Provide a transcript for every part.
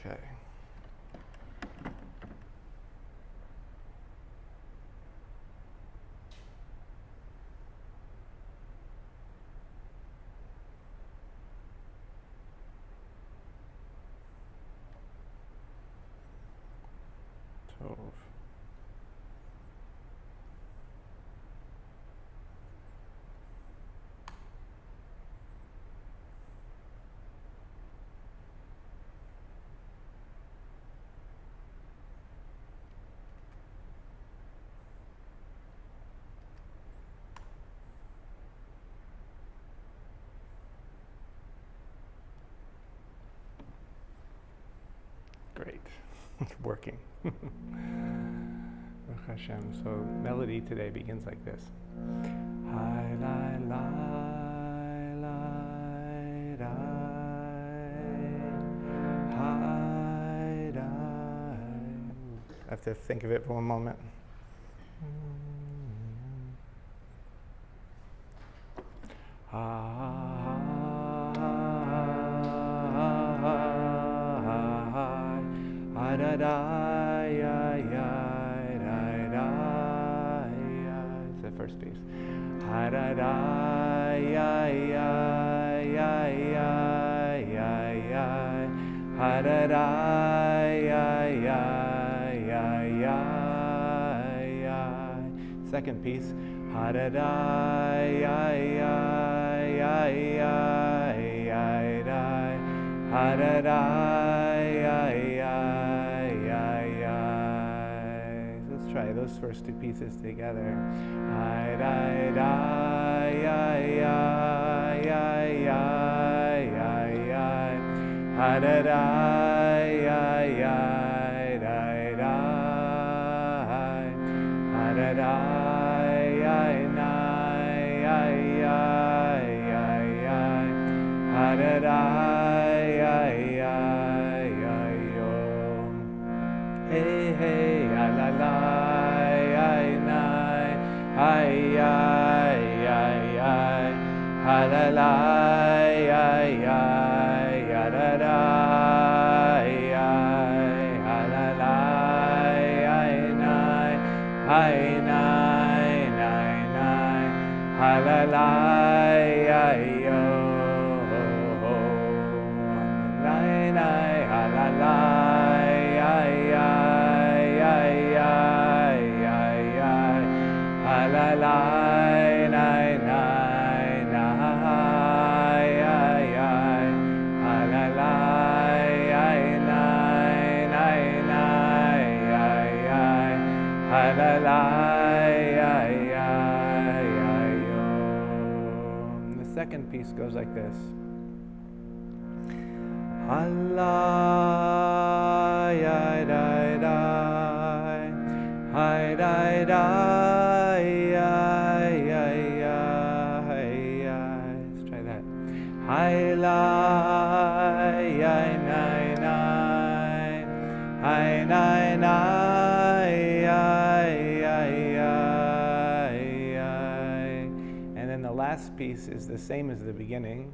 Okay. Tov. Great. It's working. Baruch Hashem. So melody today begins like this. Hi, li, li, li, li. Hi, li. I have to think of it for one moment. It's the first piece. Second piece. Let's try those first two pieces together. Hey, hey, la la la, ay, nay, ay, ay, ay, ay, ha la la, ay, ay, ya la la, ay, ay, ha la la, ay, nay, ay, nay, nay, nay, ha la la, ay, yo, nay, nay, ha la la. The second piece goes like this. Allah, ya, da, da, hi, da, da, ya, ya, ya, ya. Let's try that. Hi, la, ya, nai, nai, hi, nai, nai, ya, ya, ya, ya. And then the last piece is the same as the beginning.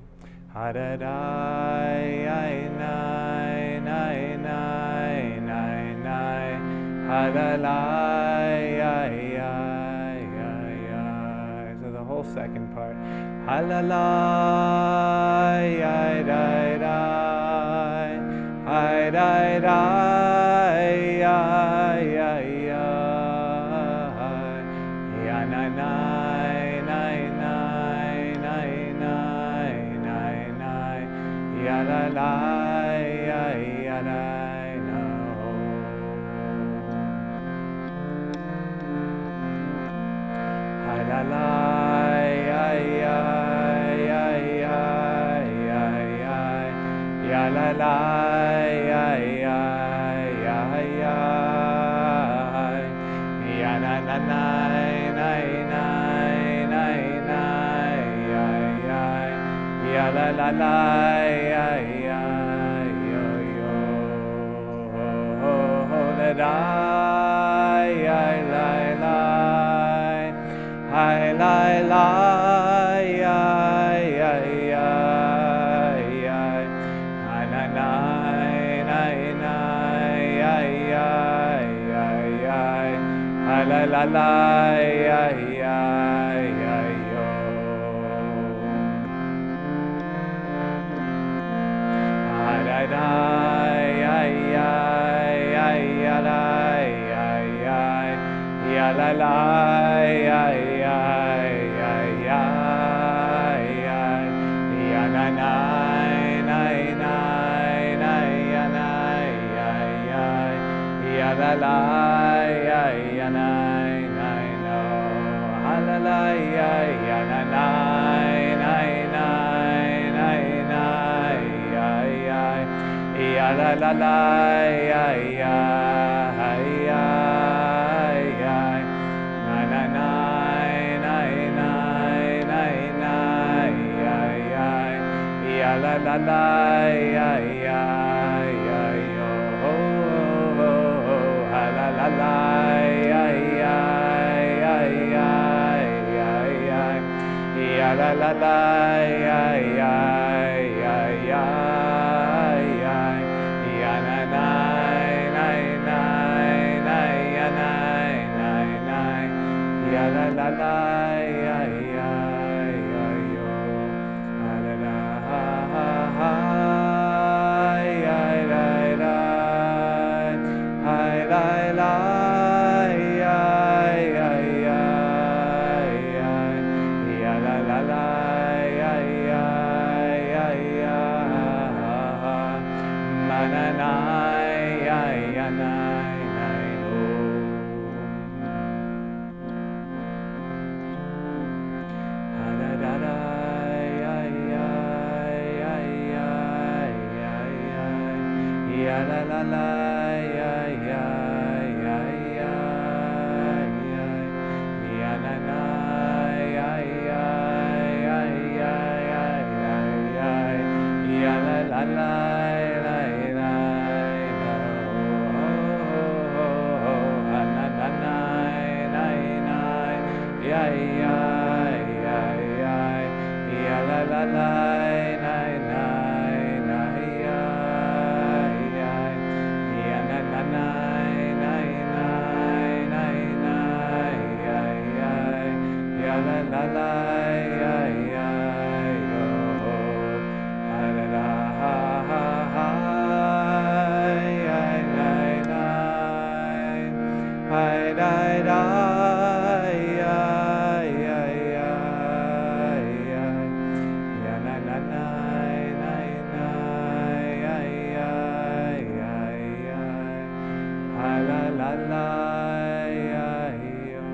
Ha da da, ay, nai, nai, nai, nai, nai, ha da la, ay, ay, ay. So the whole second part. Ha la la, ay, ay, ay, ay, ay, ay, ay, ya, na, nai, nai, nai, nai, nai, nai, nai, ya la la, ya la, no. Ha la la, ya la la, ya na na nai, nai, nai, nai, nai, ya la la la, yo, yo, la da, ay, lai, lai, ay, lai, lai, ay, ay, ay, ay, na, nai, nai, nai. la la ya ya ya yo. Ha da da ya ya ya ya la ya ya ya la la ya ya ya ya ya ya na na na na na ya na ya ya ya la la ya ya na na no ha la la ya ya na na na na na na ya ya ya la la la ya ya ya ya na na na na na na na ya ya ya la la la ya ya ya yo ha la la la ya ya ya ya ya ya ya la la la ya ya ya ya ya ya na na na na na ya na na na ya la la la ya ya ya yo ha la la ha ha ya la la ha la la ya ya ya ya ya la la la ya ya ya ya ma na na ya ya na na no ha da da da ya ya ya ya ya ya ya la la la ya ya ya ya ya ya na na ya ya ya ya ya ya ya ya la la la la la la ha na na na na na ya ya ya ya ya la la la na na na ya ya ya na na na na na na na ya ya ya la la la ya ya yo ha la la ha ha ha ya na na ha da da ya ya ya ya ya na na na na na ya ya ya ya ha la la la ya yo.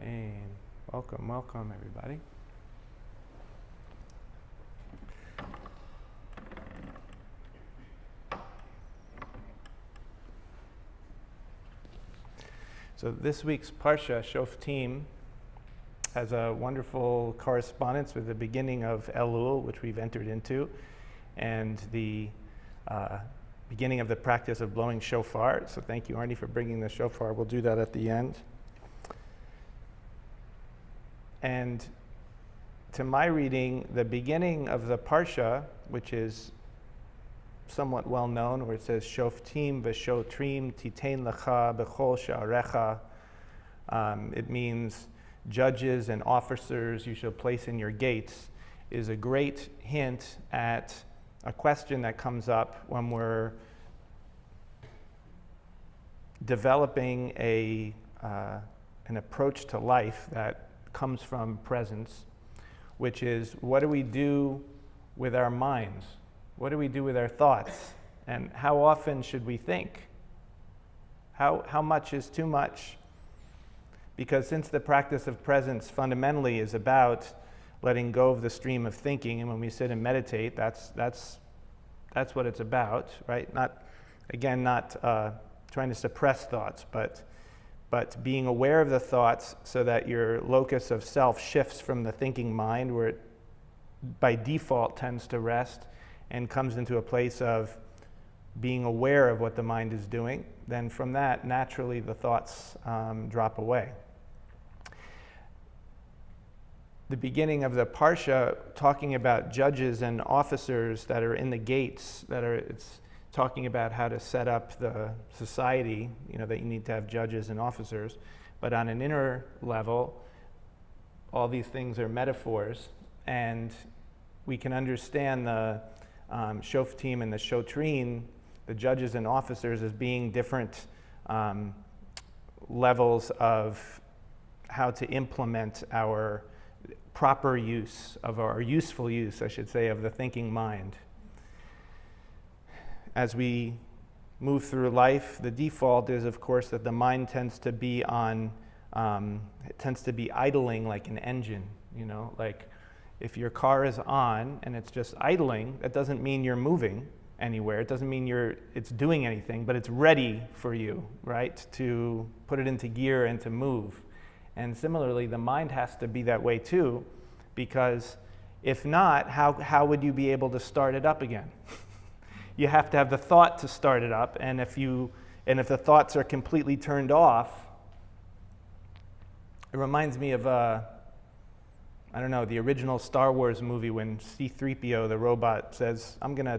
Amen. Welcome, welcome, everybody. So this week's Parsha, Shoftim, has a wonderful correspondence with the beginning of Elul, which we've entered into, and the beginning of the practice of blowing shofar. So thank you, Arnie, for bringing the shofar. We'll do that at the end. And to my reading, the beginning of the Parsha, which is somewhat well known, where it says Shoftim v'shotrim titein lecha b'chol sha'arecha. It means judges and officers you shall place in your gates, is a great hint at a question that comes up when we're developing an approach to life that comes from presence, which is, what do we do with our minds? What do we do with our thoughts? And how often should we think? How much is too much? Because since the practice of presence fundamentally is about letting go of the stream of thinking, and when we sit and meditate, that's what it's about, right? Not trying to suppress thoughts, but being aware of the thoughts so that your locus of self shifts from the thinking mind, where it by default tends to rest, and comes into a place of being aware of what the mind is doing, then from that, naturally, the thoughts drop away. The beginning of the Parsha, talking about judges and officers that are in the gates, it's talking about how to set up the society, that you need to have judges and officers. But on an inner level, all these things are metaphors, and we can understand the Shoftim and the Shotrim, the judges and officers, as being different levels of how to implement our proper use of our useful use, I should say, of the thinking mind. As we move through life, the default is, of course, that the mind tends to be idling like an engine. Like if your car is on and it's just idling, that doesn't mean you're moving anywhere. It doesn't mean it's doing anything, but it's ready for you, right, to put it into gear and to move. And similarly, the mind has to be that way too, because if not, how would you be able to start it up again? You have to have the thought to start it up, and if the thoughts are completely turned off, it reminds me of the original Star Wars movie when C-3PO, the robot, says, I'm going to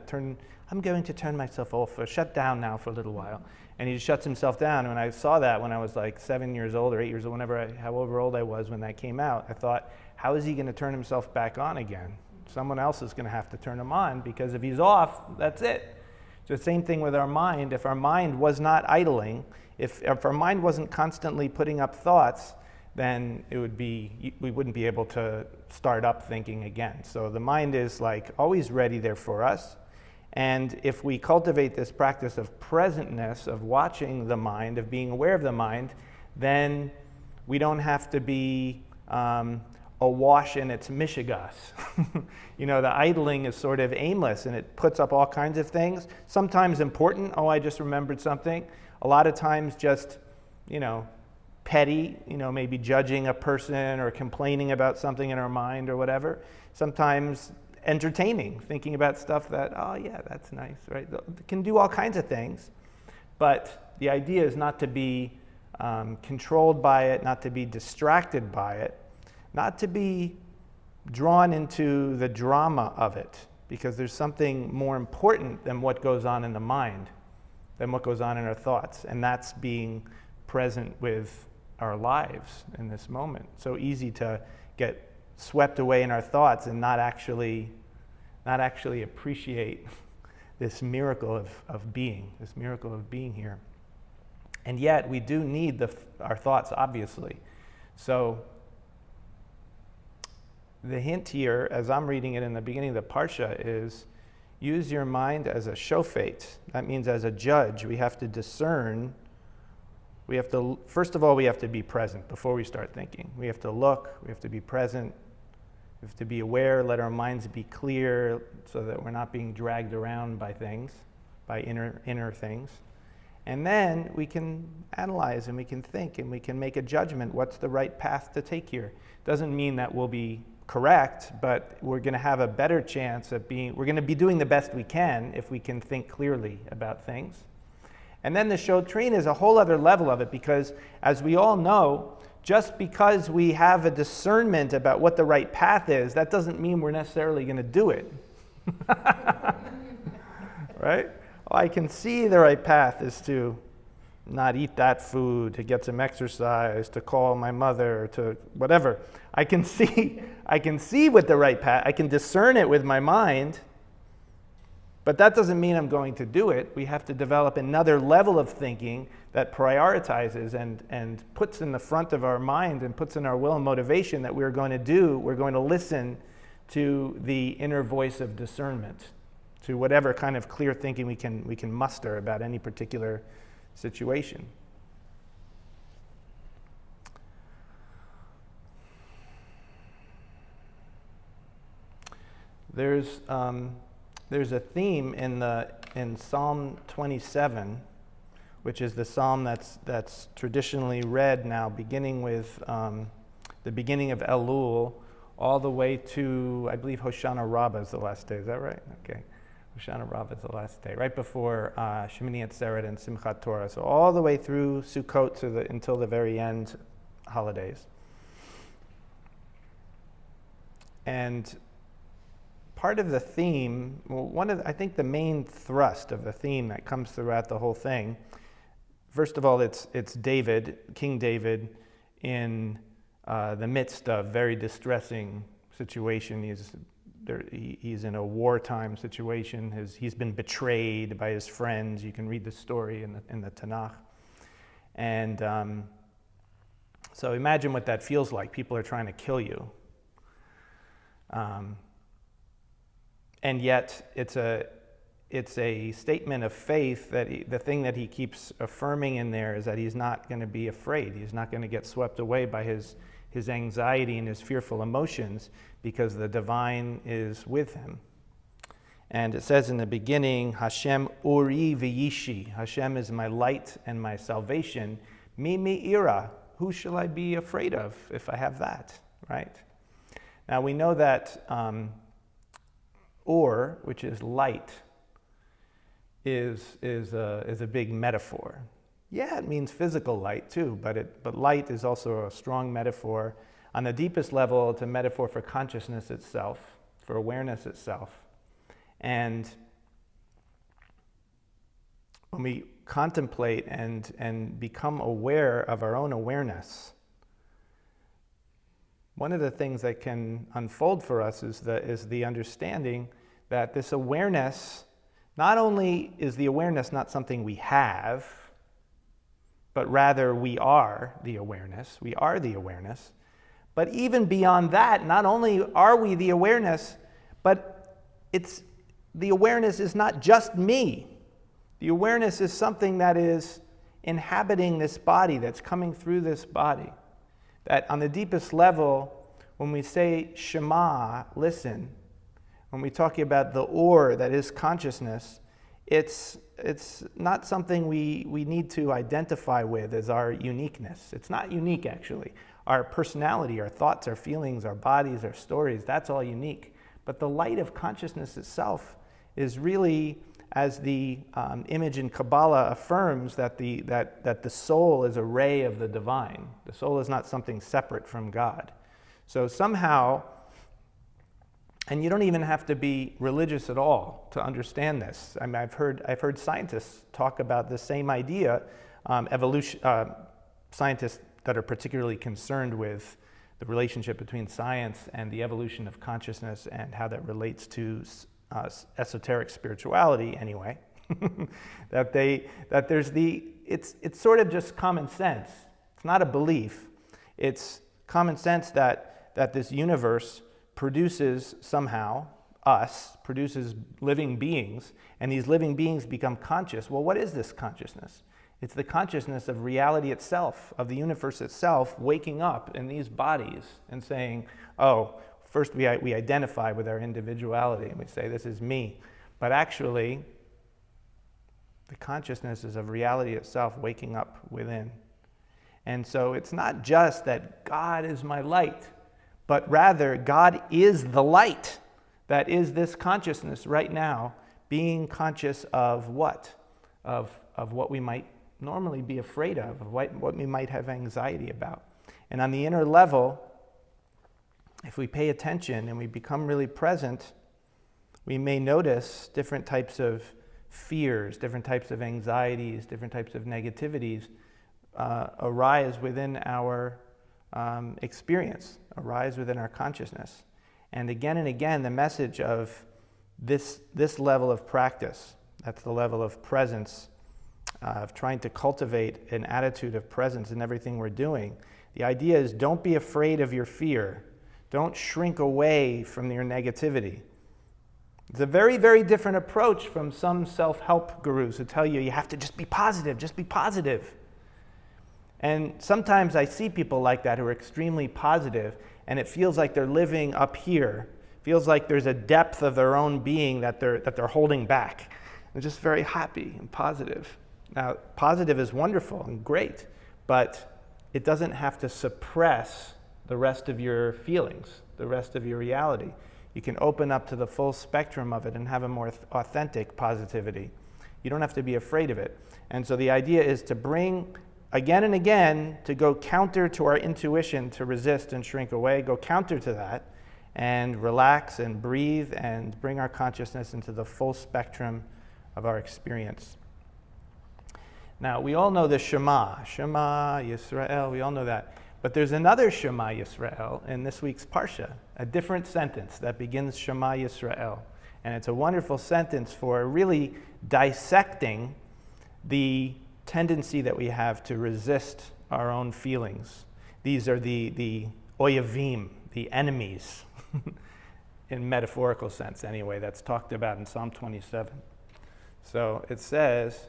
turn myself off or shut down now for a little while. And he just shuts himself down. And when I saw that when I was like 7 years old or 8 years old, however old I was when that came out, I thought, how is he going to turn himself back on again? Someone else is going to have to turn him on, because if he's off, that's it. So the same thing with our mind. If our mind was not idling, if our mind wasn't constantly putting up thoughts, then we wouldn't be able to start up thinking again. So the mind is like always ready there for us. And if we cultivate this practice of presentness, of watching the mind, of being aware of the mind, then we don't have to be awash in its mishigas. The idling is sort of aimless, and it puts up all kinds of things. Sometimes important, I just remembered something. A lot of times just, petty, maybe judging a person or complaining about something in our mind or whatever. Sometimes entertaining, thinking about stuff that, that's nice, right? It can do all kinds of things, but the idea is not to be controlled by it, not to be distracted by it, not to be drawn into the drama of it, because there's something more important than what goes on in the mind, than what goes on in our thoughts, and that's being present with our lives in this moment. So easy to get swept away in our thoughts and not actually appreciate this miracle of being here. And yet we do need our thoughts, obviously. So the hint here, as I'm reading it in the beginning of the Parsha, is use your mind as a shofet. That means as a judge. We have to discern. First of all, we have to be present before we start thinking. We have to look, we have to be present, we have to be aware, let our minds be clear so that we're not being dragged around by things, by inner things. And then we can analyze and we can think and we can make a judgment. What's the right path to take here? Doesn't mean that we'll be correct, but we're going to have a better chance of we're going to be doing the best we can if we can think clearly about things. And then the Shotrim is a whole other level of it, because as we all know, just because we have a discernment about what the right path is, that doesn't mean we're necessarily going to do it. Right? I can see the right path is to not eat that food, to get some exercise, to call my mother, to whatever. I can see what the right path, I can discern it with my mind, but that doesn't mean I'm going to do it. We have to develop another level of thinking that prioritizes and puts in the front of our mind and puts in our will and motivation that we're going to listen to the inner voice of discernment, to whatever kind of clear thinking we can muster about any particular situation. There's a theme in Psalm 27, which is the psalm that's traditionally read now, beginning with the beginning of Elul, all the way to, I believe, Hoshana Rabbah is the last day. Is that right? Okay. Hoshana Rabbah is the last day, right before Shemini Atzeret and Simchat Torah. So all the way through Sukkot until the very end holidays. And part of the theme, I think the main thrust of the theme that comes throughout the whole thing, first of all, it's David, King David, in the midst of very distressing situation. He's in a wartime situation. He's been betrayed by his friends. You can read the story in the Tanakh. And so imagine what that feels like. People are trying to kill you. And yet it's a statement of faith that the thing that he keeps affirming in there is that he's not going to be afraid. He's not going to get swept away by his anxiety and his fearful emotions, because the divine is with him. And it says in the beginning, Hashem uri v'yishi. Hashem is my light and my salvation. Mi ira. Who shall I be afraid of if I have that, right? Now we know that or, which is light, is a big metaphor. Yeah, it means physical light too, but light is also a strong metaphor. On the deepest level, it's a metaphor for consciousness itself, for awareness itself. And when we contemplate and become aware of our own awareness, one of the things that can unfold for us is the understanding that this awareness, not only is the awareness not something we have, but rather we are the awareness. We are the awareness. But even beyond that, not only are we the awareness, but the awareness is not just me. The awareness is something that is inhabiting this body, that's coming through this body. That on the deepest level, when we say Shema, listen, when we talk about the or that is consciousness, it's not something we need to identify with as our uniqueness. It's not unique, actually. Our personality, our thoughts, our feelings, our bodies, our stories, that's all unique. But the light of consciousness itself is really, as the image in Kabbalah affirms, that the soul is a ray of the divine. The soul is not something separate from God. So somehow, and you don't even have to be religious at all to understand this. I mean, I've heard scientists talk about the same idea, scientists that are particularly concerned with the relationship between science and the evolution of consciousness and how that relates to esoteric spirituality anyway. It's sort of just common sense. It's not a belief. It's common sense that this universe produces somehow produces living beings, and these living beings become conscious. Well, what is this consciousness? It's the consciousness of reality itself, of the universe itself, waking up in these bodies and saying, oh, first we identify with our individuality and we say, this is me. But actually, the consciousness is of reality itself waking up within. And so it's not just that God is my light, but rather God is the light that is this consciousness right now, being conscious of what? Of what we might normally be afraid of what we might have anxiety about. And on the inner level, if we pay attention and we become really present, we may notice different types of fears, different types of anxieties, different types of negativities arise within our experience, arise within our consciousness. And again, the message of this level of practice, that's the level of presence, of trying to cultivate an attitude of presence in everything we're doing. The idea is, don't be afraid of your fear. Don't shrink away from your negativity. It's a very, very different approach from some self-help gurus who tell you have to just be positive, just be positive. And sometimes I see people like that who are extremely positive, and it feels like they're living up here. It feels like there's a depth of their own being that they're holding back. They're just very happy and positive. Now, positive is wonderful and great, but it doesn't have to suppress the rest of your feelings, the rest of your reality. you can open up to the full spectrum of it and have a more authentic positivity. You don't have to be afraid of it. And so the idea is to bring again and again, to go counter to our intuition to resist and shrink away, go counter to that and relax and breathe and bring our consciousness into the full spectrum of our experience. Now, we all know the Shema Yisrael, we all know that. But there's another Shema Yisrael in this week's Parsha, a different sentence that begins Shema Yisrael. And it's a wonderful sentence for really dissecting the tendency that we have to resist our own feelings. These are the oyavim, the enemies, in metaphorical sense anyway, that's talked about in Psalm 27. So it says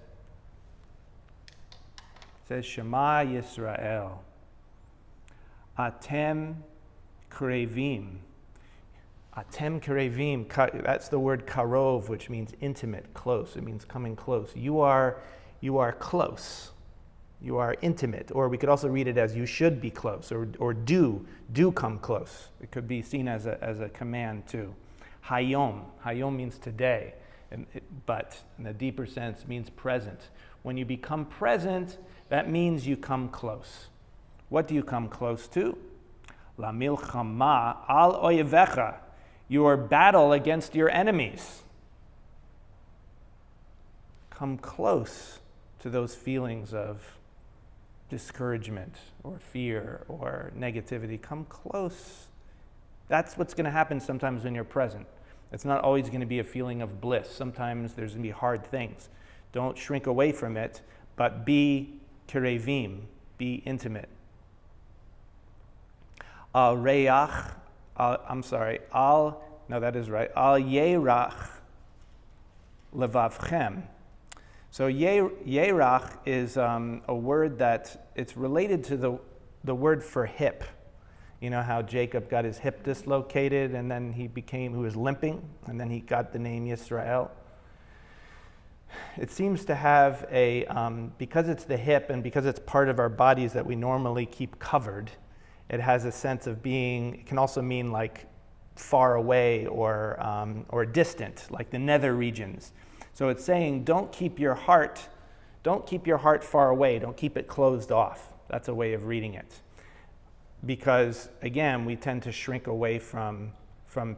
Shema Yisrael, Atem Krevim. Atem Krevim, that's the word karov, which means intimate, close. It means coming close. You are close. You are intimate. Or we could also read it as you should be close, or do come close. It could be seen as a command too. Hayom means today, but in a deeper sense means present. When you become present, that means you come close. What do you come close to? La milchama al oyevecha, your battle against your enemies. Come close to those feelings of discouragement or fear or negativity. Come close. That's what's going to happen sometimes when you're present. It's not always going to be a feeling of bliss. Sometimes there's going to be hard things. Don't shrink away from it, but be kirevim, be intimate. Al yerach levavchem. So yerach is a word that it's related to the word for hip. You know how Jacob got his hip dislocated and then he was limping, and then he got the name Yisrael. It seems to have because it's the hip and because it's part of our bodies that we normally keep covered, it has a sense of being, it can also mean like far away or distant, like the nether regions. So it's saying don't keep your heart far away, don't keep it closed off. That's a way of reading it. Because again, we tend to shrink away from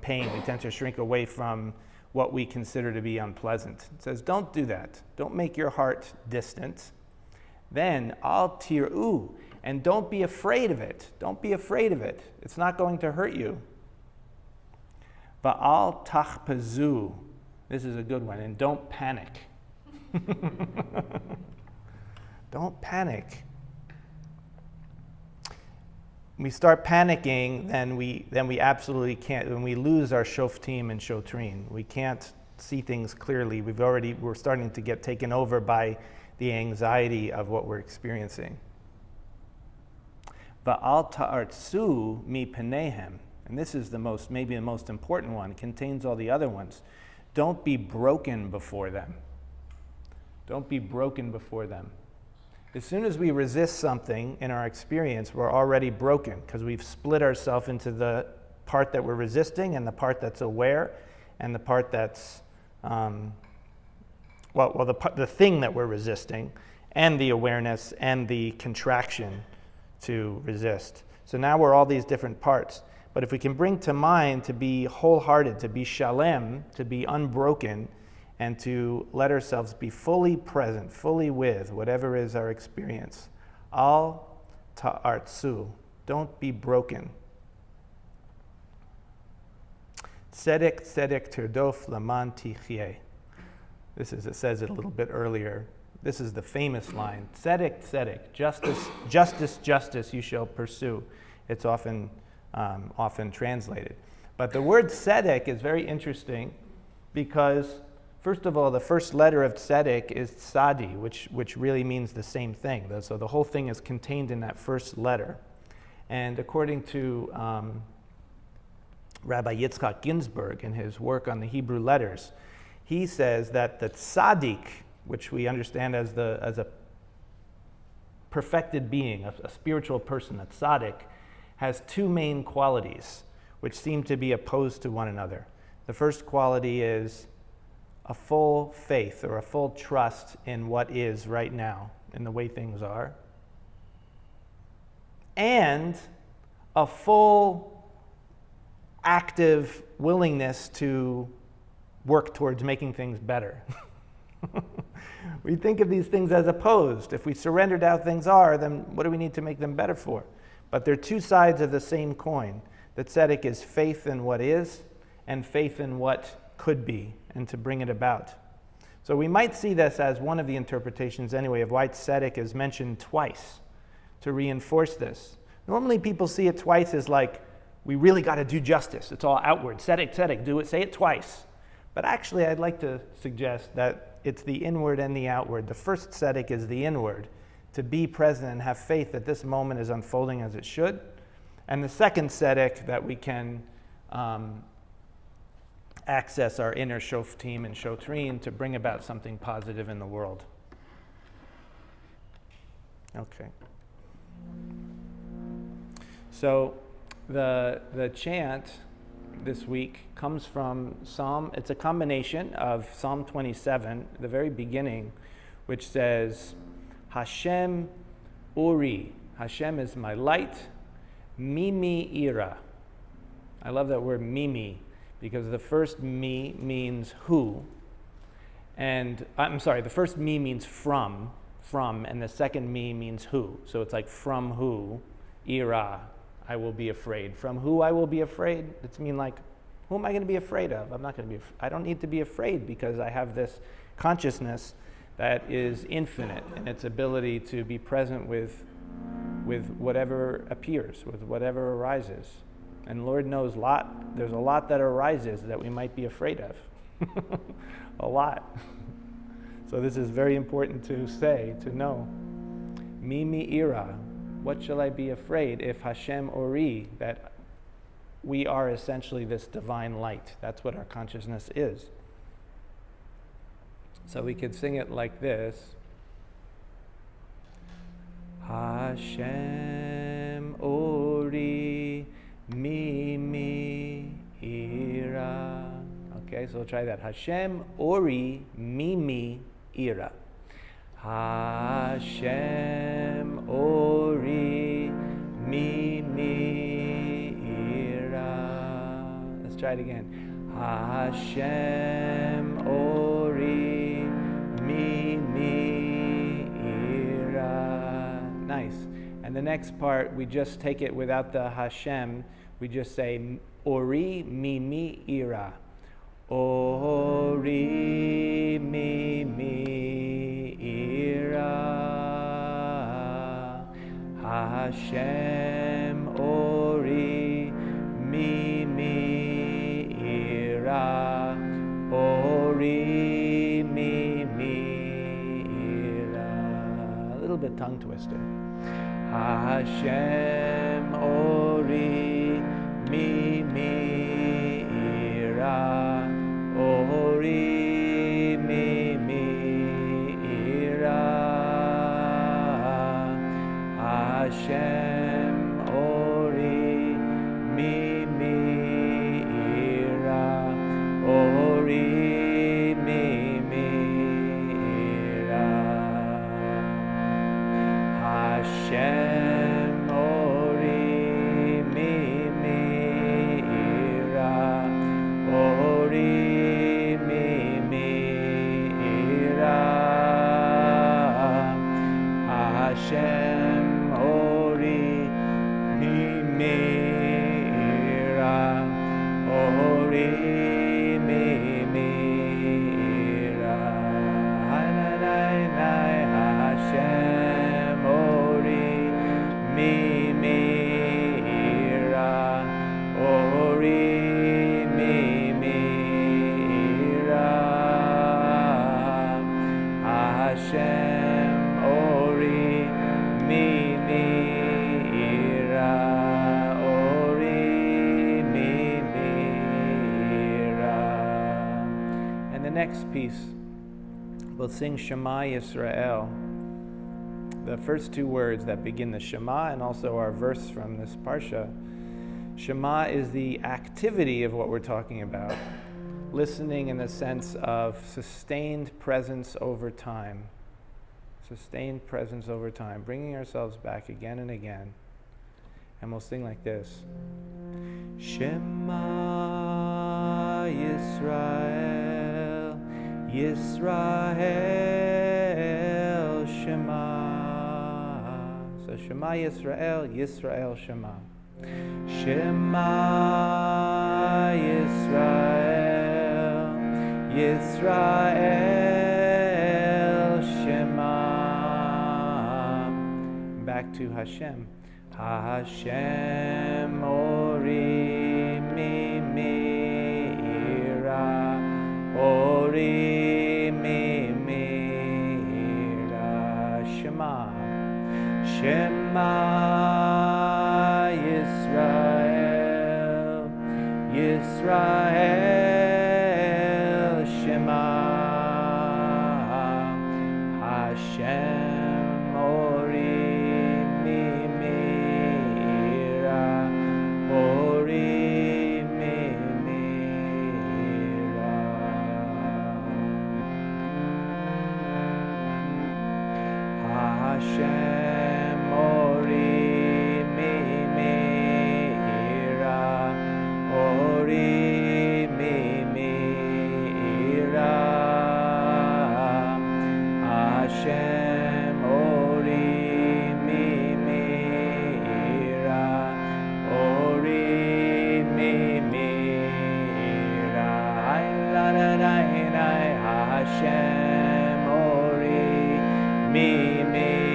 pain, we tend to shrink away from what we consider to be unpleasant. It says don't do that. Don't make your heart distant. Then al tir'u, and don't be afraid of it. Don't be afraid of it. It's not going to hurt you. Va'al tachpazu. This is a good one. And don't panic. Don't panic. When we start panicking, then we absolutely can't. When we lose our Shoftim and Shotrim, we can't see things clearly. We're starting to get taken over by the anxiety of what we're experiencing. Va'al ta'artzu mi penehem, and this is maybe the most important one. It contains all the other ones. Don't be broken before them. Don't be broken before them. As soon as we resist something in our experience, we're already broken because we've split ourselves into the part that we're resisting and the part that's aware and the part that's, the thing that we're resisting and the awareness and the contraction to resist. So now we're all these different parts. But if we can bring to mind to be wholehearted, to be shalem, to be unbroken, and to let ourselves be fully present, fully with whatever is our experience. Al ta'artzu, don't be broken. Tzedek tzedek tirdof laman tichyeh. It says it a little bit earlier. This is the famous line. Tzedek tzedek, justice, justice, justice you shall pursue. It's often translated. But the word tzedek is very interesting because, first of all, the first letter of tzedek is tzadi, which really means the same thing. So the whole thing is contained in that first letter. And according to Rabbi Yitzchak Ginsburg in his work on the Hebrew letters, he says that the tzaddik, which we understand as a perfected being, a spiritual person, a tzaddik, has two main qualities, which seem to be opposed to one another. The first quality is a full faith or a full trust in what is right now, in the way things are, and a full active willingness to work towards making things better. We think of these things as opposed. If we surrendered how things are, then what do we need to make them better for? But they're two sides of the same coin. The tzedek is faith in what is and faith in what could be and to bring it about. So we might see this as one of the interpretations anyway of why tzedek is mentioned twice to reinforce this. Normally people see it twice as like, we really got to do justice. It's all outward. Tzedek, tzedek, do it, say it twice. But actually I'd like to suggest that it's the inward and the outward. The first tzedek is the inward, to be present and have faith that this moment is unfolding as it should. And the second tzedek, that we can access our inner Shoftim and Shotrim to bring about something positive in the world. Okay. So the chant this week comes from Psalm, it's a combination of Psalm 27, the very beginning, which says, Hashem Uri, Hashem is my light, Mimi Ira. I love that word Mimi, because the first mi means who, and the first mi means from, and the second mi means who. So it's like from who, ira, I will be afraid. From who I will be afraid, it's mean like, who am I going to be afraid of? I don't need to be afraid because I have this consciousness that is infinite in its ability to be present with whatever appears, with whatever arises. And Lord knows there's a lot that arises that we might be afraid of. A lot. So this is very important to say, to know. Mimi ira, what shall I be afraid if Hashem Ori, that we are essentially this divine light. That's what our consciousness is. So we could sing it like this. Hashem Ori Mimi Ira. Okay, so we'll try that. Hashem Ori Mimi Ira. Hashem Ori Mimi Ira. Let's try it again. Hashem Ori Mimi Ira. Nice. And the next part, we just take it without the Hashem. We just say Ori Mimi Ira. Ori Mimi Ira. Hashem Ori Mimi Ira. Ori Mimi Ira. A little bit tongue twister. Hashem Ori Mimi Ira. Ori Mimi Ira. Hashem Ori Mimi Ira. Ori Mimi Ira. Hashem Ori Mimi Ira. Ori Mimi Ira. Hashem Ori Mimi Ira. Ori Mimi Ira. Hashem Ori Mimi Ira. Ori Mimi Ira. Hashem Ori Mimi Ira. Ori Mimi Ira. And the next piece, we'll sing Shema Yisrael. The first two words that begin the Shema and also our verse from this Parsha. Shema is the activity of what we're talking about. Listening in the sense of sustained presence over time. Sustained presence over time. Bringing ourselves back again and again. And we'll sing like this. Shema Yisrael, Yisrael Shema. So Shema Yisrael, Yisrael Shema. Shema Yisrael, Yisrael Shema. Back to Hashem. Hashem Ori Mimira, Ori Mimira, Shema, Shema Yisrael, Yisrael Shema, Hashem Ori Hashem Ori Mimira, Ori Mimira, Hashem Ori Mimira, Ori Mimira, Hashem Ori Mimira,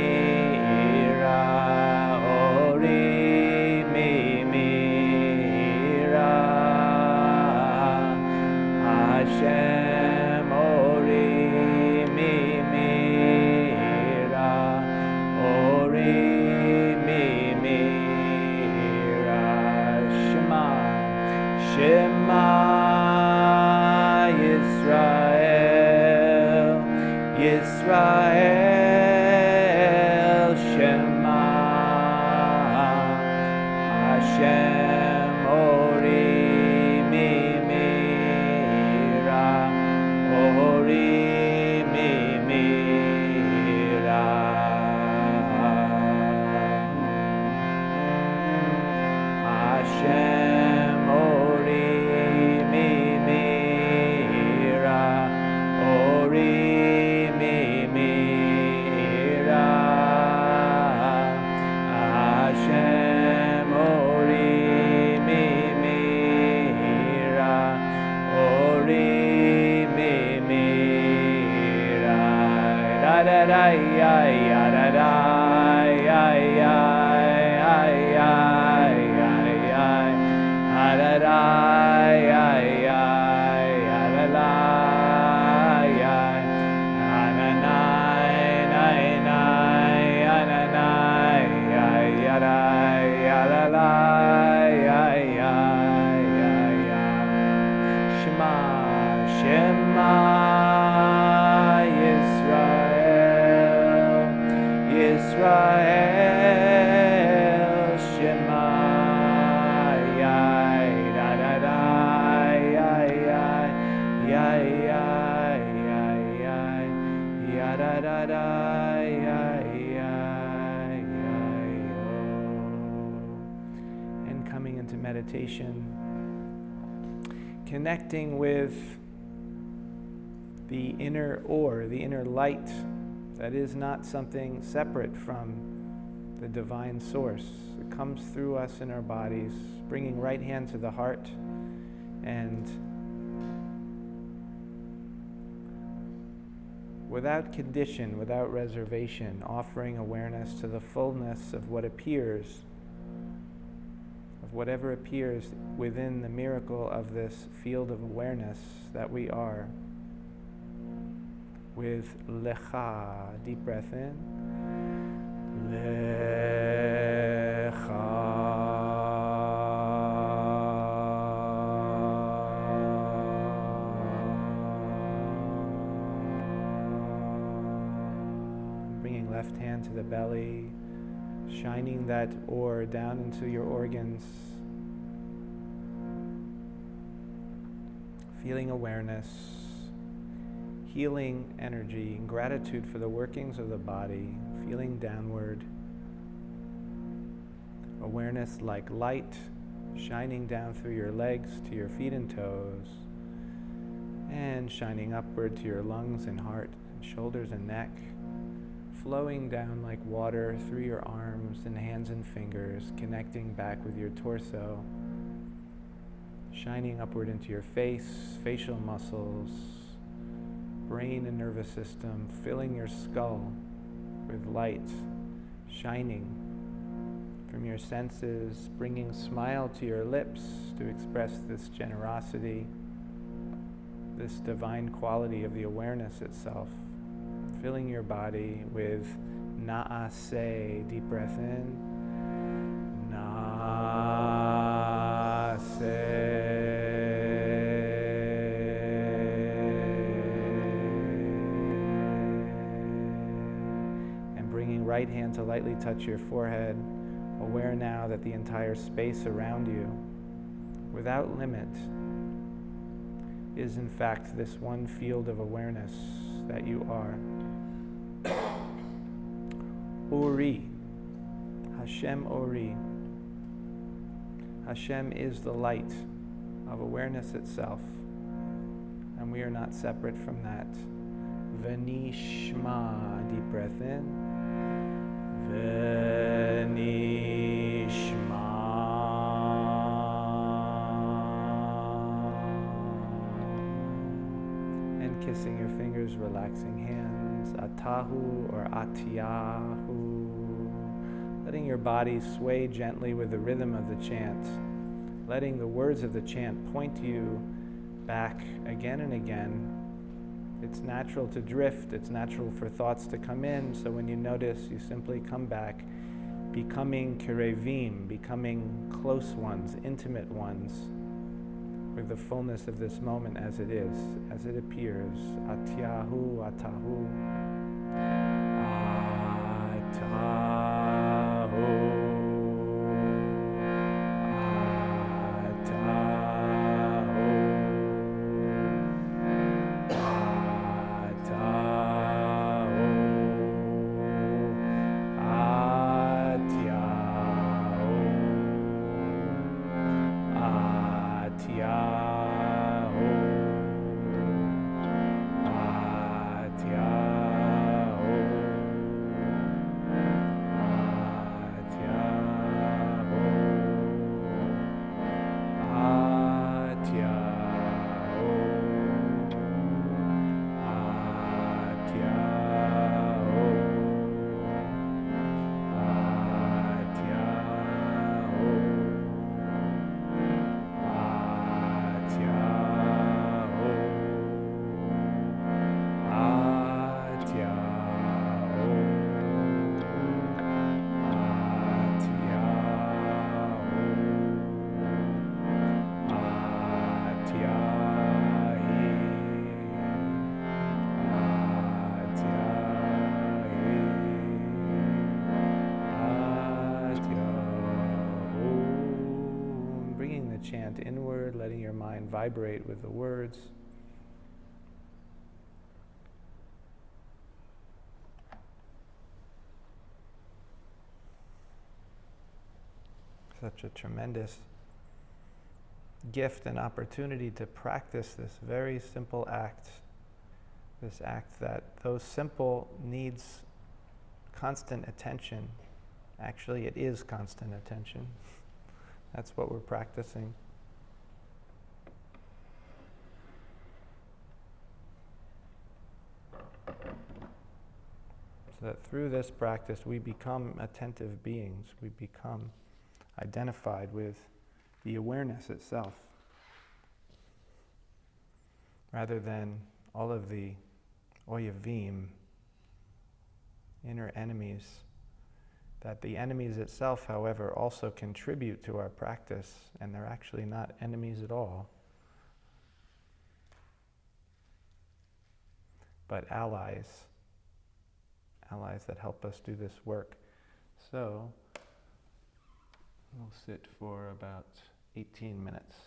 Ori Mimira, Hashem Ori Mimira, Ori Mimira, Shema, Shema Yisrael, Yisrael Shema, Hashem Ori Mimira, Ori Mimira, Hashem Ori Mimira, Ori Hashem Ori Mimira, Ori Mimira, da da da ya ya da da ya ya ya ya ya da da ya ya ya la la ya na na na na na na ya la la ya ya ya ya. Shema, Shema Yisrael, Yisrael Shema, ya da da da ya ya ya ya ya ya ya da da da ya ya ya yo. And coming into meditation, connecting with the inner ore, the inner light that is not something separate from the divine source. It comes through us in our bodies, bringing right hand to the heart and without condition, without reservation, offering awareness to the fullness of what appears, of whatever appears within the miracle of this field of awareness that we are. With Lecha, deep breath in. Lecha. Bringing left hand to the belly, shining that ore down into your organs, feeling awareness, healing energy, and gratitude for the workings of the body, feeling downward. Awareness like light shining down through your legs to your feet and toes, and shining upward to your lungs and heart and shoulders and neck, flowing down like water through your arms and hands and fingers, connecting back with your torso, shining upward into your face, facial muscles, brain and nervous system, filling your skull with light, shining from your senses, bringing smile to your lips to express this generosity, this divine quality of the awareness itself, filling your body with na'aseh, deep breath in, na'aseh, and bringing right hand to lightly touch your forehead, aware now that the entire space around you, without limit, is in fact this one field of awareness that you are. Ori, Hashem Ori. Hashem is the light of awareness itself, and we are not separate from that. V'nishma, deep breath in. V'nishma. And kissing your fingers, relaxing hands. Atahu or Atiyahu. Letting your body sway gently with the rhythm of the chant. Letting the words of the chant point you back again and again. It's natural to drift. It's natural for thoughts to come in. So when you notice, you simply come back, becoming kirevim, becoming close ones, intimate ones, with the fullness of this moment as it is, as it appears. Atiyahu, Atahu, Atahu. Chant inward, letting your mind vibrate with the words. Such a tremendous gift and opportunity to practice this very simple act. This act that, though simple, needs constant attention. Actually, it is constant attention. That's what we're practicing. So that through this practice we become attentive beings. We become identified with the awareness itself, rather than all of the oyavim, inner enemies. That the enemies itself, however, also contribute to our practice, and they're actually not enemies at all, but allies that help us do this work. So, we'll sit for about 18 minutes.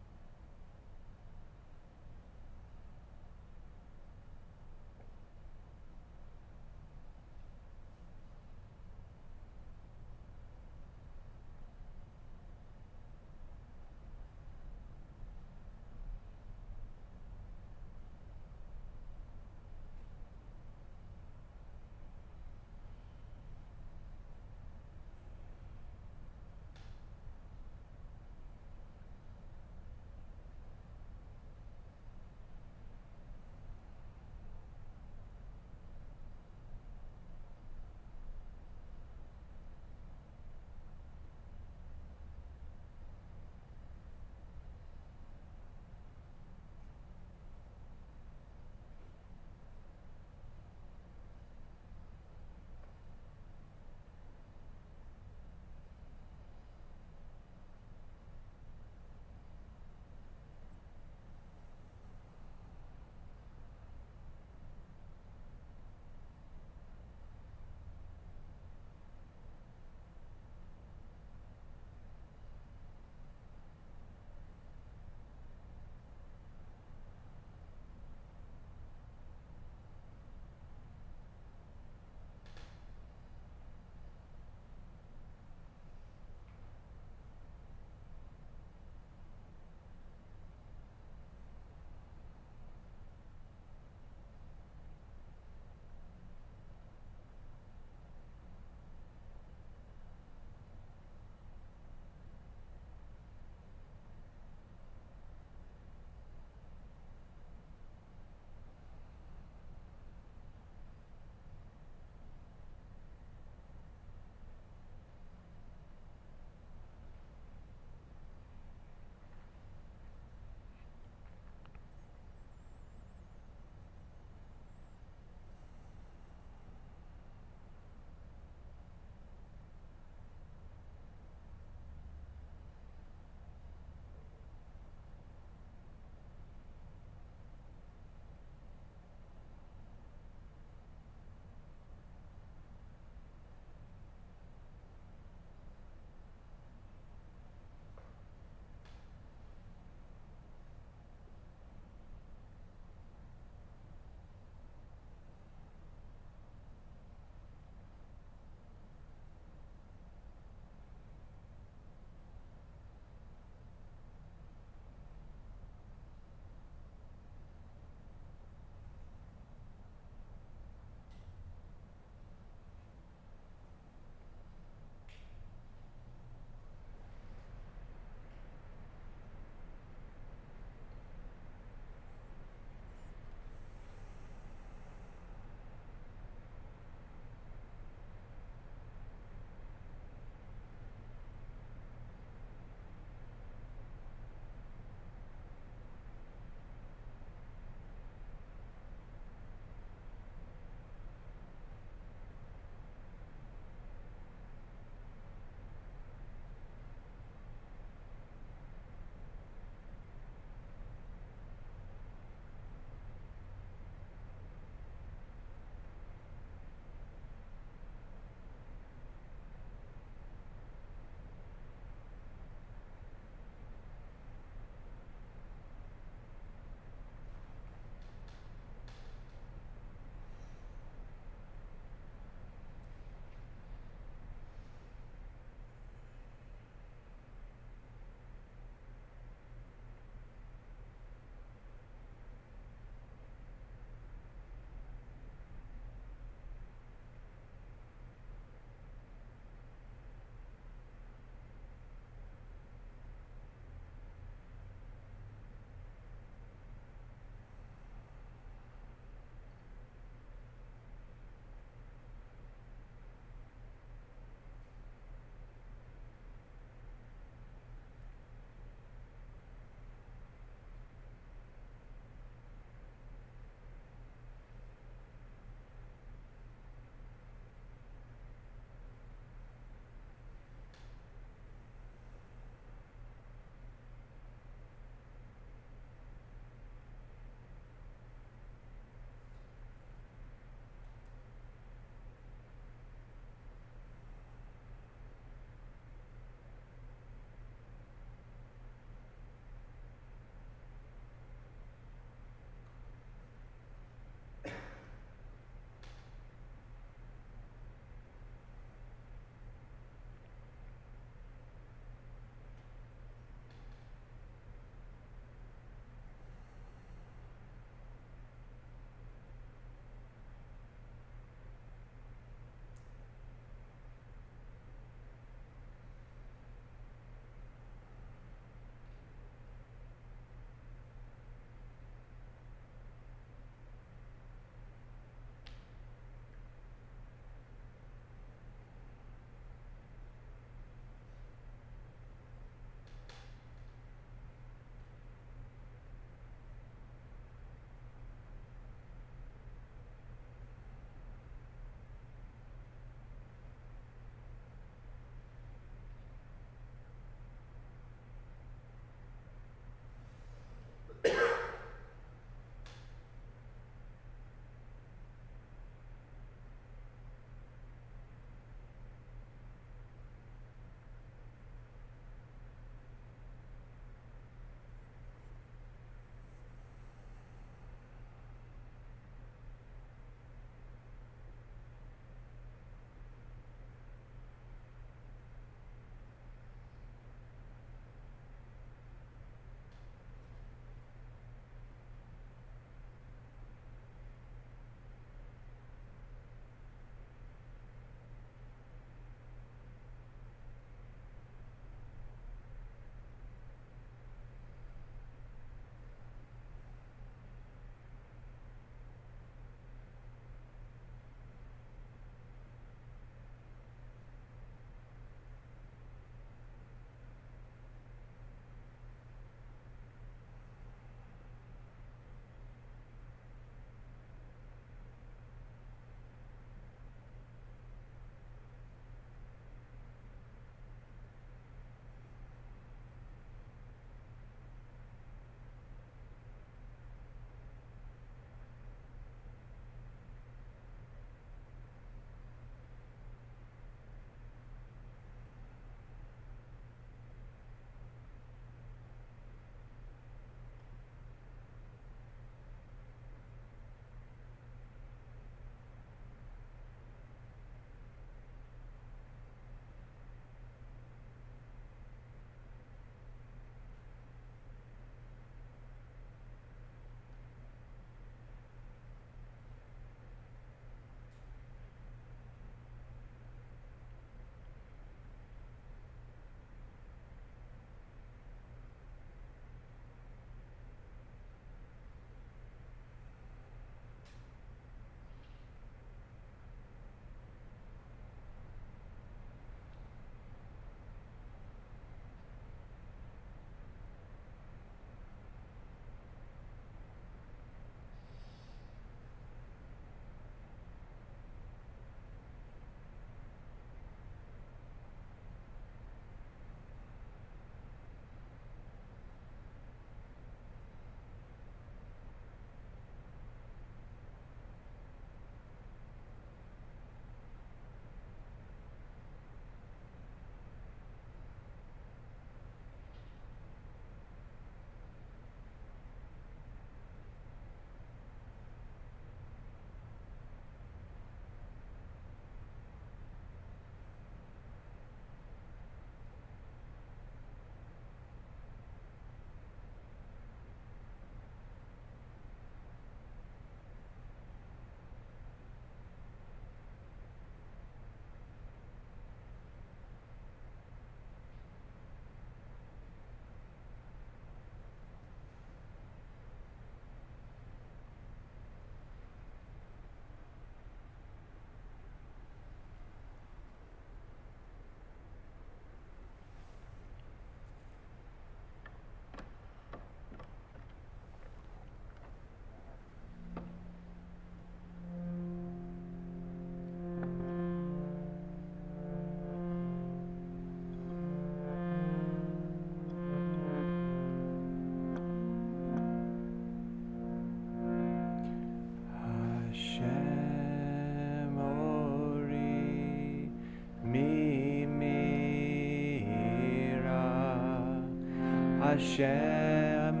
Hashem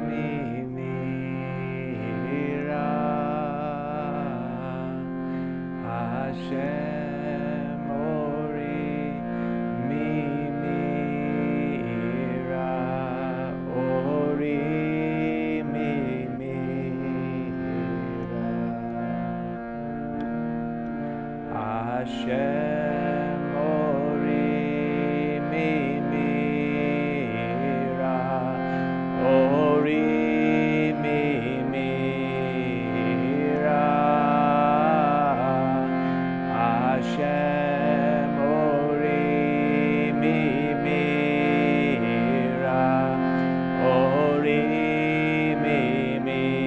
Mimira, Hashem Ori Mimira, Ori Mimira, Hashem Ori Mimira, Ori Mimira, Hashem Ori Mimira, Ori Mimira,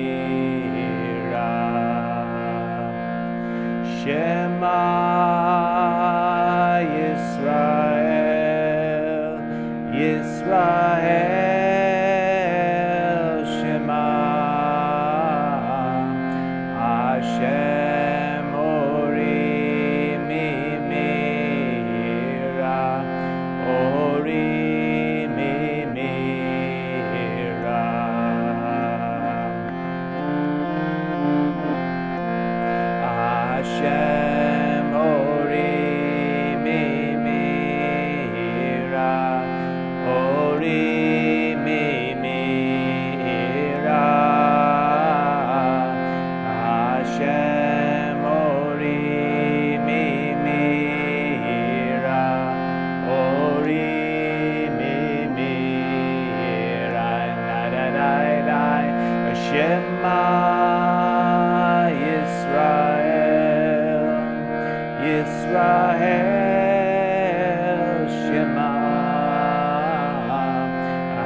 Shema Yisrael, Yisrael, Shema, Hashem Ori Mimira, Ori Mimira, Hashem Ori Mimira, Ori Mimira, Hashem Ori Mimira, Ori Mimira, Nadadai, Shema Yisrael, Yisrael, Shema,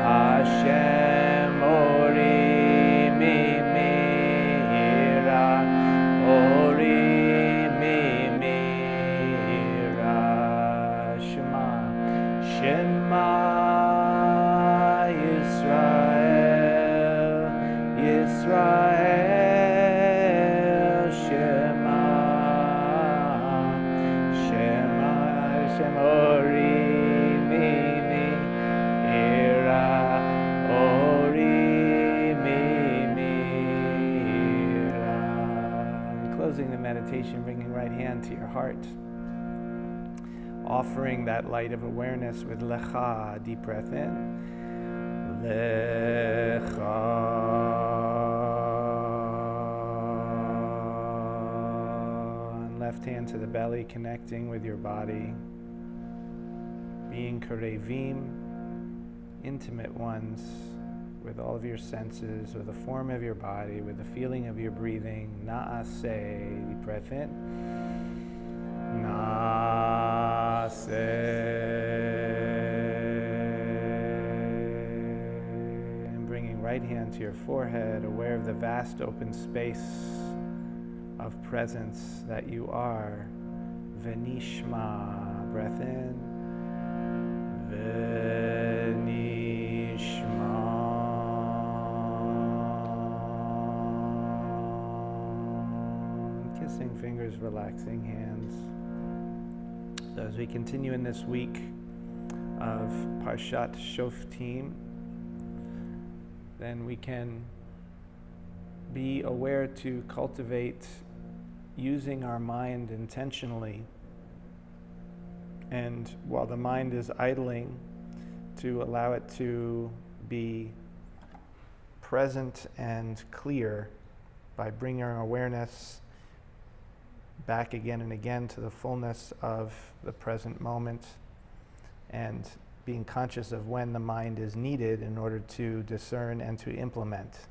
Hashem Ori Mimira, Ori Mimira, Shema, Shema Yisrael, Yisrael, Shema, Shema, Hashem Ori Mimira, Ori Mimira. Closing the meditation, bringing right hand to your heart, offering that light of awareness with Lecha, deep breath in. Lecha. And left hand to the belly, connecting with your body, being Karevim, intimate ones, with all of your senses, with the form of your body, with the feeling of your breathing. Naaseh, deep breath in. And bringing right hand to your forehead, aware of the vast open space of presence that you are. Venishma, breath in. Venishma. Kissing fingers, relaxing hands. So as we continue in this week of Parshat Shoftim, then we can be aware to cultivate using our mind intentionally. And while the mind is idling, to allow it to be present and clear by bringing our awareness back again and again to the fullness of the present moment, and being conscious of when the mind is needed in order to discern and to implement.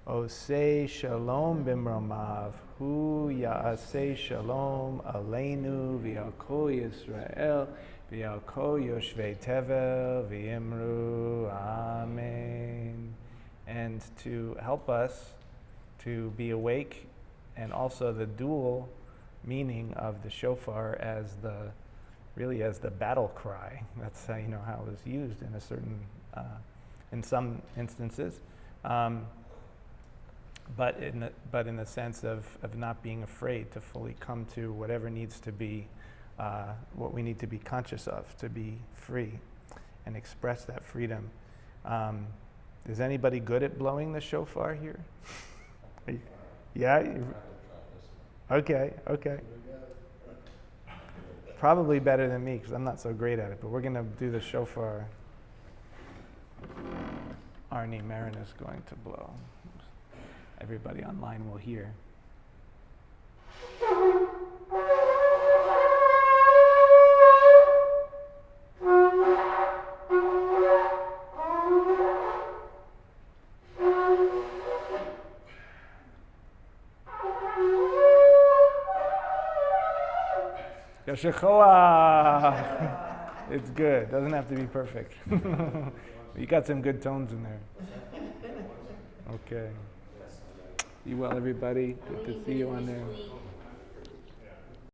Osei shalom bimromav, hu ya'asei shalom aleinu v'al kol Yisrael v'al kol yoshvei tevel v'yimru amen. And to help us to be awake, and also the dual meaning of the shofar as the battle cry. That's how how it was used in a certain, in some instances, but in the sense of not being afraid to fully come to whatever needs to be, what we need to be conscious of to be free and express that freedom Is anybody good at blowing the shofar here? Yeah? Okay. Probably better than me because I'm not so great at it, but we're going to do the shofar. Arnie Marin is going to blow. Everybody online will hear. Yashachoah! It's good. Doesn't have to be perfect. You got some good tones in there. Okay. Be well, everybody. Good to see you on there.